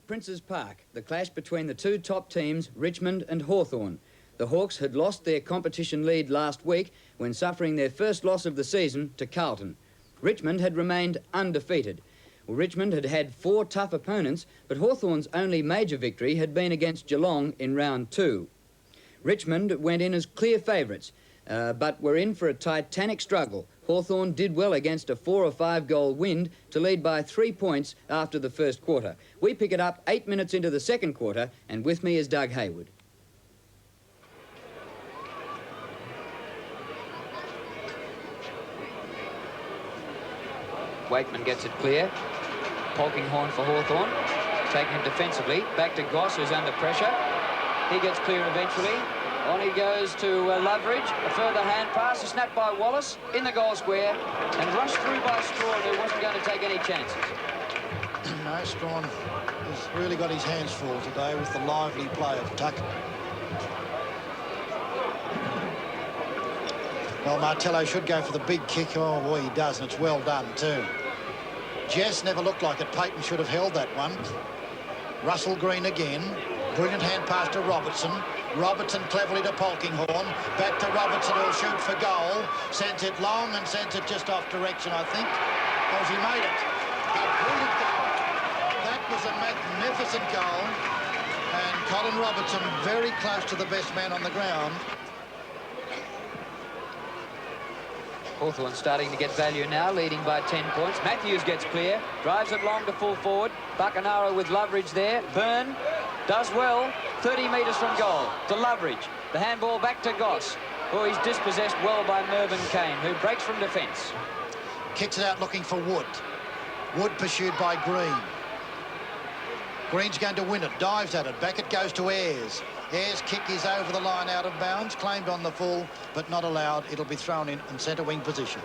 Princes Park, the clash between the two top teams, Richmond and Hawthorn. The Hawks had lost their competition lead last week when suffering their first loss of the season to Carlton. Richmond had remained undefeated. Well, Richmond had had 4 tough opponents, but Hawthorn's only major victory had been against Geelong in round 2. Richmond went in as clear favourites, but were in for a titanic struggle. Hawthorn did well against a 4 or 5 goal wind to lead by 3 points after the first quarter. We pick it up 8 minutes into the second quarter, and with me is Doug Hayward. Wakeman gets it clear. Polkinghorn for Hawthorn. Taking it defensively. Back to Goss, who's under pressure. He gets clear eventually. On he goes to Loveridge. A further hand pass, a snap by Wallace in the goal square and rushed through by Strawn, who wasn't going to take any chances. No, Strawn has really got his hands full today with the lively play of Tuck. Well, Martello should go for the big kick. Oh, boy, he does, and it's well done, too. Jess never looked like it. Peyton should have held that one. Russell Green again. Brilliant hand pass to Robertson. Robertson cleverly to Polkinghorn. Back to Robertson, who'll shoot for goal. Sends it long and sends it just off direction, I think. Oh, he made it. A brilliant goal. That was a magnificent goal. And Colin Robertson very close to the best man on the ground. Hawthorn starting to get value now, leading by 10 points. Matthews gets clear, drives it long to full forward. Buckenara with Loveridge there. Byrne does well, 30 metres from goal to Loveridge. The handball back to Goss. Oh, he's dispossessed well by Mervyn Kane, who breaks from defence. Kicks it out looking for Wood. Wood pursued by Green. Green's going to win it, dives at it, back it goes to Ayres. Ayres' kick is over the line out of bounds, claimed on the full, but not allowed. It'll be thrown in centre wing position.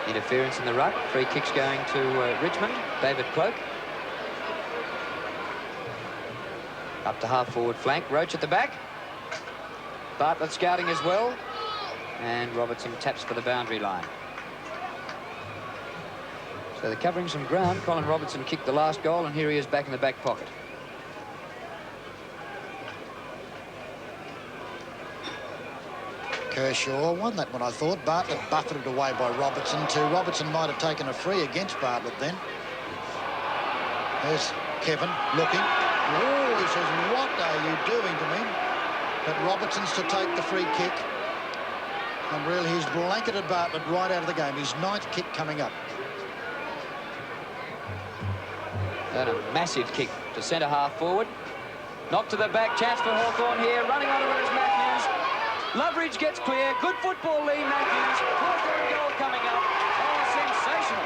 Interference in the ruck. Free kicks going to Richmond. David Cloak. Up to half forward flank. Roach at the back. Bartlett scouting as well. And Robertson taps for the boundary line. So they're covering some ground. Colin Robertson kicked the last goal, and here he is back in the back pocket. Kershaw won that one, I thought. Bartlett buffeted away by Robertson too. Robertson might have taken a free against Bartlett then. There's Kevin looking. Oh, he says, what are you doing to me? But Robertson's to take the free kick. And really, he's blanketed Bartlett right out of the game. His 9th kick coming up. And a massive kick to centre half forward. Knocked to the back, chance for Hawthorn here. Running onto it is Matthews. Loveridge gets clear. Good football, Lee Matthews. Hawthorn goal coming up. Oh, sensational.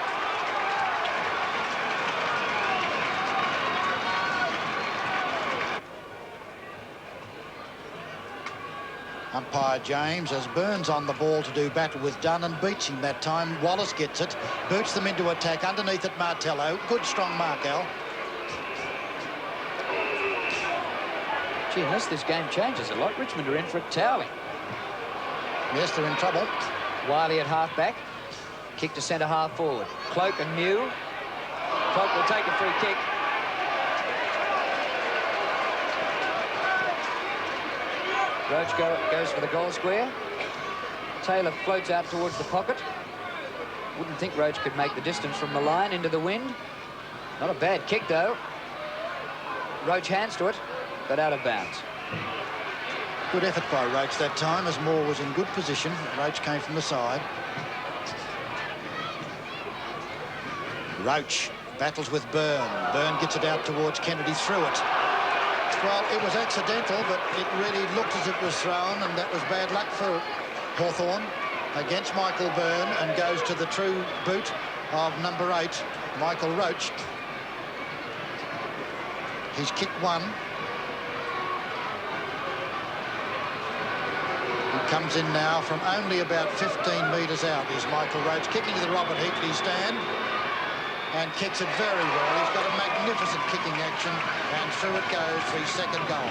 Umpire James as Burns on the ball to do battle with Dunn and beats him that time. Wallace gets it, boots them into attack underneath at Martello. Good strong mark, Al. Gee, unless this game changes a lot, Richmond are in for a toweling. Yes, they're in trouble. Wiley at half back. Kick to centre half forward. Cloak and Mew. Cloak will take a free kick. Roach goes for the goal square. Taylor floats out towards the pocket. Wouldn't think Roach could make the distance from the line into the wind. Not a bad kick, though. Roach hands to it, but out of bounds. Good effort by Roach that time as Moore was in good position. Roach came from the side. Roach battles with Byrne. Byrne gets it out towards Kennedy, through it. Well, it was accidental, but it really looked as it was thrown, and that was bad luck for Hawthorn against Michael Byrne, and goes to the true boot of number 8, Michael Roach. He's kicked one. He comes in now from only about 15 metres out is Michael Roach, kicking to the Robert Heatley stand. And kicks it very well. He's got a magnificent kicking action, and through it goes for his second goal.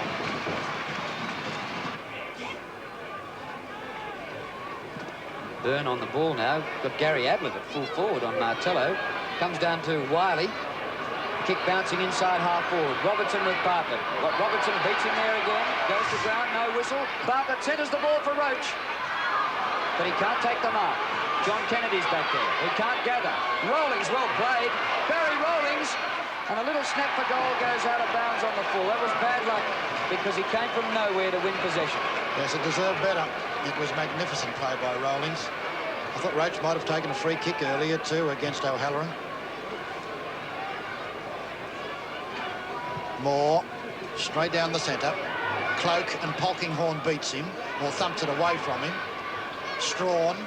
Byrne on the ball now. Got Gary Ablett at full forward on Martello. Comes down to Wiley. Kick bouncing inside half forward. Robertson with Bartlett. Robertson beats him there again. Goes to ground, no whistle. Bartlett centres the ball for Roach. But he can't take the mark. John Kennedy's back there. He can't gather. Rollings well played. Barry Rollings. And a little snap for goal goes out of bounds on the full. That was bad luck because he came from nowhere to win possession. Yes, it deserved better. It was magnificent play by Rollings. I thought Roach might have taken a free kick earlier too against O'Halloran. Moore, straight down the centre. Cloak and Polkinghorne beats him, or thumps it away from him. Strong,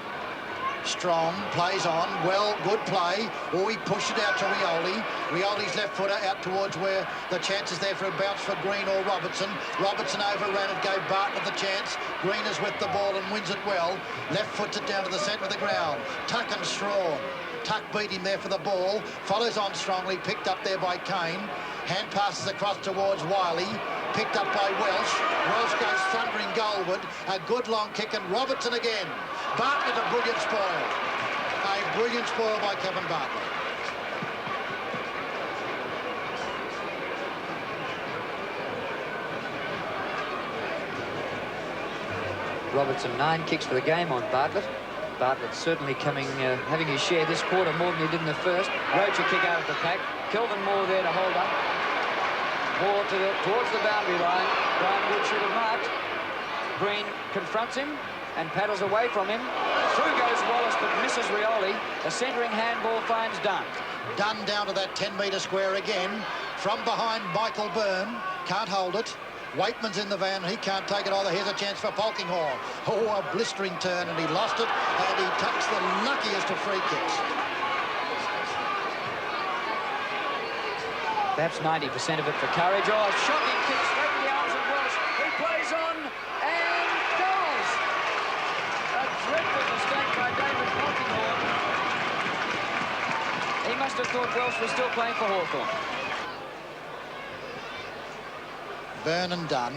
plays on, well, good play. Oh, he pushed it out to Rioli. Rioli's left footer out towards where the chance is there for a bounce for Green or Robertson. Robertson overran it, gave Bartlett the chance. Green is with the ball and wins it well. Left foots it down to the centre of the ground. Tuck and Strawn. Tuck beat him there for the ball. Follows on strongly, picked up there by Kane. Hand passes across towards Wiley. Picked up by Welsh. Welsh goes thundering goalward. A good long kick, and Robertson again. Bartlett, a brilliant spoil. A brilliant spoil by Kevin Bartlett. Robertson 9 kicks for the game on Bartlett. Bartlett certainly coming, having his share this quarter more than he did in the first. Roach a kick out of the pack. Kelvin Moore there to hold up. Moore towards the boundary line. Brian Wood should have marked. Green confronts him and paddles away from him. Through goes Wallace, but misses Rioli. A centering handball finds Dunn. Dunn down to that 10-metre square again. From behind, Michael Byrne. Can't hold it. Waitman's in the van. He can't take it either. Here's a chance for Polkinghorne. Oh, a blistering turn, and he lost it. And he takes the luckiest of free kicks. Perhaps 90% of it for Courage. Oh, a shocking kick straight in the arms of Welsh. He plays on and goes. A dreadful mistake by David Polkinghorne. He must have thought Welsh was still playing for Hawthorn. Byrne and Dunn.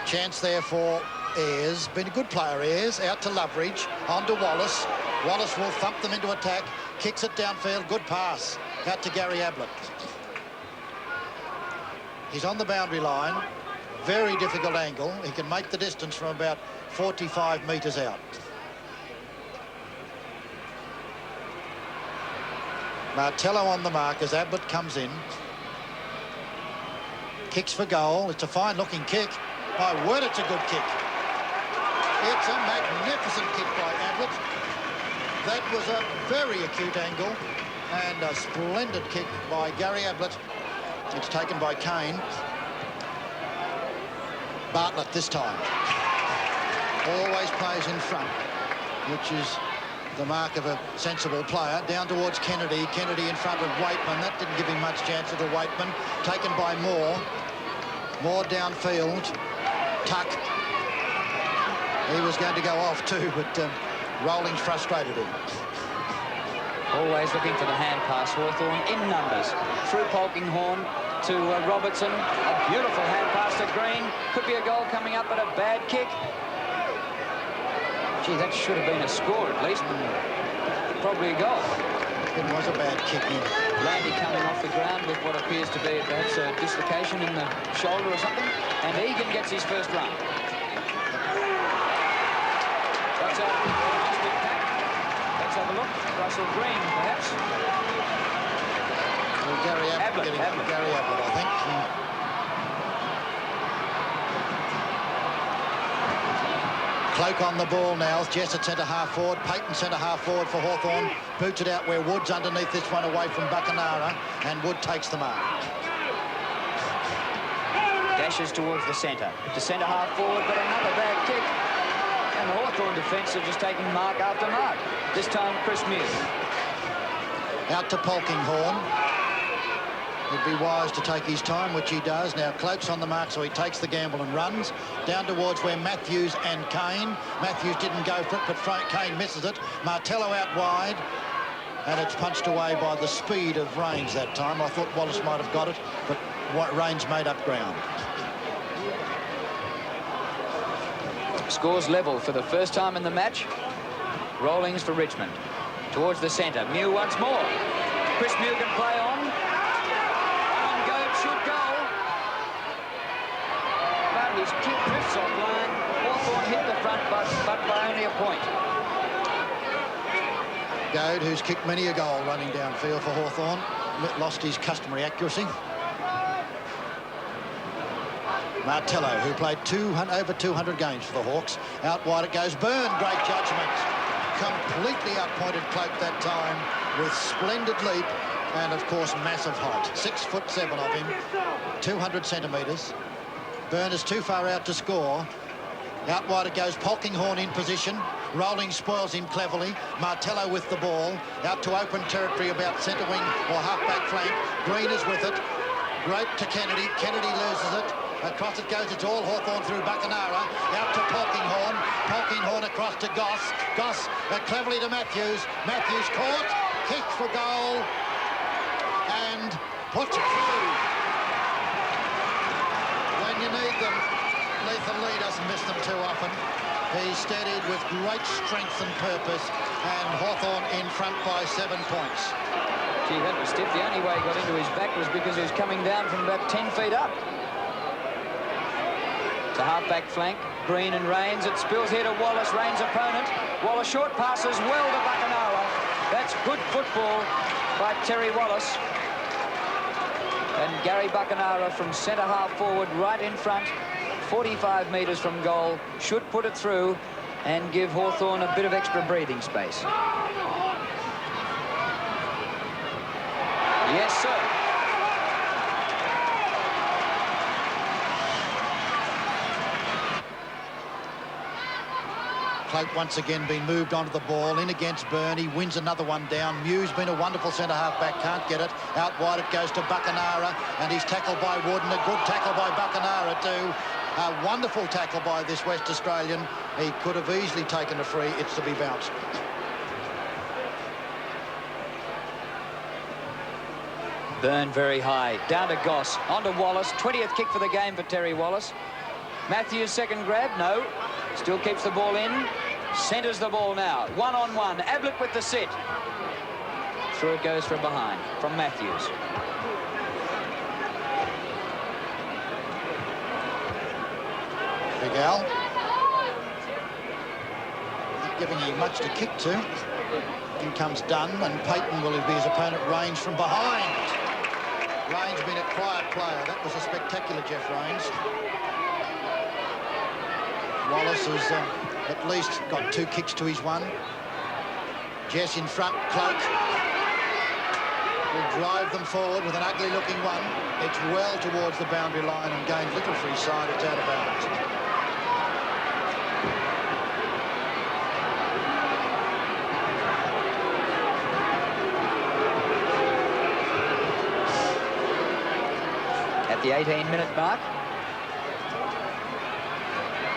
Chance there for Ayres. Been a good player, Ayres. Out to Loveridge. On to Wallace. Wallace will thump them into attack. Kicks it downfield. Good pass. Out to Gary Ablett. He's on the boundary line. Very difficult angle. He can make the distance from about 45 metres out. Martello on the mark as Ablett comes in. Kicks for goal. It's a fine-looking kick. My word, it's a good kick. It's a magnificent kick by Ablett. That was a very acute angle and a splendid kick by Gary Ablett. It's taken by Kane. Bartlett this time. Always plays in front, which is the mark of a sensible player. Down towards Kennedy. Kennedy in front of Waitman. That didn't give him much chance at the Waitman. Taken by Moore. Moore downfield. Tuck. He was going to go off too, but Rollings frustrated him. Always looking for the hand pass, Hawthorn in numbers. Through Polkinghorne to Robertson. A beautiful hand pass to Green. Could be a goal coming up, but a bad kick. Gee, that should have been a score at least, and probably a goal. It was a bad kick. Landy coming off the ground with what appears to be perhaps a dislocation in the shoulder or something, and Egan gets his first run. That's out. Let's have a look. Russell Green, perhaps. Well, Gary Ablett. Gary Ablett, I think. Cloak on the ball now. Jessett centre half forward. Payton centre half forward for Hawthorn. Boots it out where Wood's underneath this one away from Buckenara, and Wood takes the mark. Dashes towards the centre. To centre half forward, but another bad kick. And the Hawthorn defence are just taking mark after mark. This time, Chris Mears. Out to Polkinghorne. It'd be wise to take his time, which he does. Now Cloak's on the mark, so he takes the gamble and runs. Down towards where Matthews and Kane. Matthews didn't go for it, but Kane misses it. Martello out wide. And it's punched away by the speed of Rains that time. I thought Wallace might have got it, but Rains made up ground. Scores level for the first time in the match. Rollings for Richmond. Towards the centre. Mew once more. Chris Mew can play on. On goal, shoot goal. But his kick drifts offline. Hawthorn hit the front, but by only a point. Goad, who's kicked many a goal running downfield for Hawthorn, lost his customary accuracy. Martello, who played over 200 games for the Hawks. Out wide it goes. Byrne, great judgment. Completely outpointed Cloak that time with splendid leap and, of course, massive height. 6'7" of him, 200 centimetres. Byrne is too far out to score. Out wide it goes. Polkinghorn in position. Rolling spoils him cleverly. Martello with the ball. Out to open territory about centre wing or half-back flank. Green is with it. Great to Kennedy. Kennedy loses it. Across it goes. It's all Hawthorn through Buckenara. Out to Polkinghorn. Polkinghorn across to Goss. Goss cleverly to Matthews. Matthews caught. Kicked for goal. And put through. When you need them, Lethan Lee doesn't miss them too often. He's steadied with great strength and purpose, and Hawthorn in front by 7 points. Gee, that was stiff. The only way he got into his back was because he was coming down from about 10 feet up. To half-back flank, Green and Rains. It spills here to Wallace, Rains' opponent. Wallace short passes well to Buckenara. That's good football by Terry Wallace. And Gary Buckenara from centre-half forward, right in front. 45 metres from goal, should put it through and give Hawthorn a bit of extra breathing space. Yes, sir. Cloak once again been moved onto the ball, in against Byrne. He wins another one down. Mew's been a wonderful centre-half back, can't get it. Out wide it goes to Buckenara, and he's tackled by Wooden. A good tackle by Buckenara too. A wonderful tackle by this West Australian. He could have easily taken a free. It's to be bounced. Byrne very high. Down to Goss. On to Wallace. 20th kick for the game for Terry Wallace. Matthews second grab. No. Still keeps the ball in. Centres the ball now. One-on-one. Ablett with the sit. Through it goes from behind. From Matthews. Big Al. Not giving him much to kick to. In comes Dunn, and Payton will be his opponent. Rains from behind. Rains been a quiet player. That was a spectacular Jeff Rains. Wallace has at least got 2 kicks to his 1. Jess in front. Cloak will drive them forward with an ugly-looking one. It's well towards the boundary line and gained little free side. It's out of bounds. At the 18-minute mark.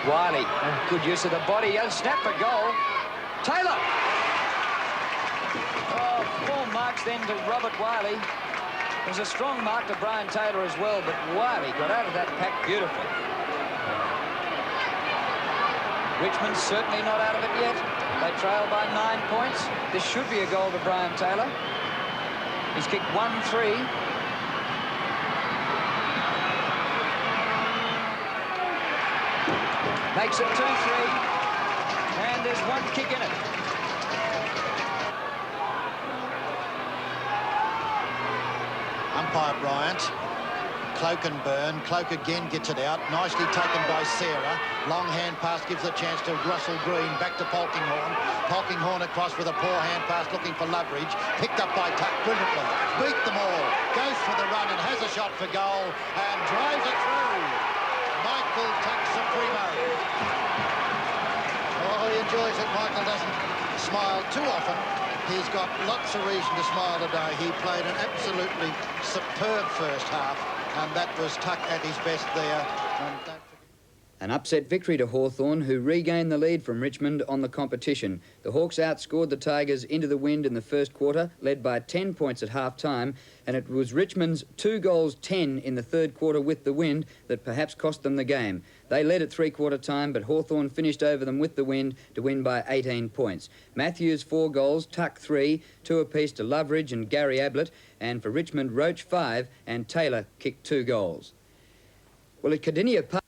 Wiley, good use of the body. Snap for goal. Taylor. Oh, 4 marks then to Robert Wiley. It was a strong mark to Brian Taylor as well, but Wiley got out of that pack beautifully. Richmond certainly not out of it yet. They trail by 9 points. This should be a goal to Brian Taylor. He's kicked 1-3. Makes it 2-3, and there's 1 kick in it. Umpire Bryant. Cloak and Byrne. Cloak again gets it out. Nicely taken by Sarah. Long hand pass gives a chance to Russell Green. Back to Polkinghorn. Polkinghorn across with a poor hand pass looking for Loveridge. Picked up by Tuck brilliantly. Beat them all. Goes for the run and has a shot for goal and drives it through. Michael Tuck Supremo. Oh, he enjoys it. Michael doesn't smile too often. He's got lots of reason to smile today. He played an absolutely superb first half, and that was Tuck at his best there. And An upset victory to Hawthorn, who regained the lead from Richmond on the competition. The Hawks outscored the Tigers into the wind in the first quarter, led by 10 points at half-time, and it was Richmond's 2 goals 10 in the third quarter with the wind that perhaps cost them the game. They led at three-quarter time, but Hawthorn finished over them with the wind to win by 18 points. Matthews 4 goals, Tuck 3, 2 apiece to Loveridge and Gary Ablett, and for Richmond, Roach 5 and Taylor kicked 2 goals. Well, at Cardinia Park